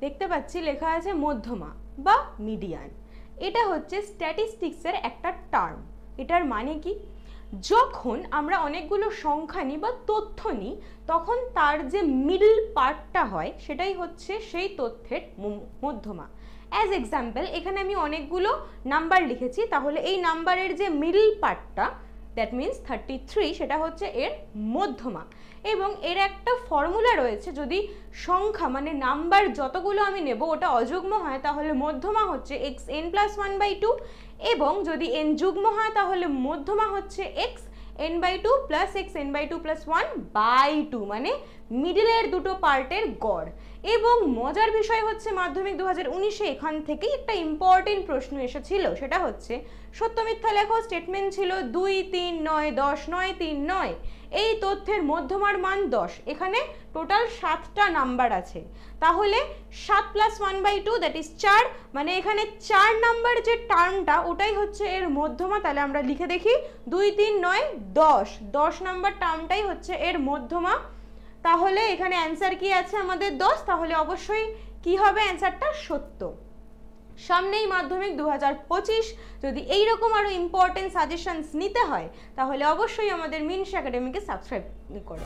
দেখতে পাচ্ছি লেখা আছে মধ্যমা বা মিডিয়ান। এটা হচ্ছে স্ট্যাটিস্টিক্সের একটা টার্ম। এটার মানে কি, যখন আমরা অনেকগুলো সংখ্যা নিই বা তথ্য নিই তখন তার যে মিডল পার্টটা হয় সেটাই হচ্ছে সেই তথ্যের মধ্যমা। অ্যাজ এক্সাম্পল এখানে আমি অনেকগুলো নাম্বার লিখেছি, তাহলে এই নাম্বারের যে মিডল পার্টটা দ্যাট মিনস 33 সেটা হচ্ছে এর মধ্যমা। এবং এর একটা ফর্মুলা রয়েছে, যদি সংখ্যা মানে নাম্বার যতগুলো আমি নেব ওটা অযুগ্ম হয় তাহলে মধ্যমা হচ্ছে xn+1/2, এবং যদি n যুগ্ম হয় তাহলে মধ্যমা হচ্ছে xn/2 + xn/2 + 1/2, মানে মিডলের দুটো পার্টের গড়। এবং মজার বিষয় হচ্ছে মাধ্যমিক 2019-এ এখান থেকেই একটা ইম্পর্টেন্ট প্রশ্ন এসেছিল, সেটা হচ্ছে সত্য মিথ্যা লেখো। স্টেটমেন্ট ছিল 2, 3, 9, 10, 9, 3, 9। এই তথ্যের মধ্যমার মান 10। এখানে টোটাল 7টা নাম্বার আছে, তাহলে 7 + 1/2 দ্যাট ইজ 4, মানে এখানে 4 নাম্বার যে টার্মটা ওটাই হচ্ছে এর মধ্যমা। তাহলে আমরা লিখে দেখি 2, 3, 9, 10, 10 নাম্বার টার্মটাই হচ্ছে এর মধ্যমা। তাহলে এখানে অ্যান্সার কি আছে আমাদের 10, তাহলে অবশ্যই কি হবে অ্যান্সারটা সত্য। সামনেই মাধ্যমিক 2025, যদি এইরকম আরো ইম্পর্টেন্ট সাজেশনস নিতে হয় তাহলে অবশ্যই আমাদের মিনস একাডেমিকে সাবস্ক্রাইব করো।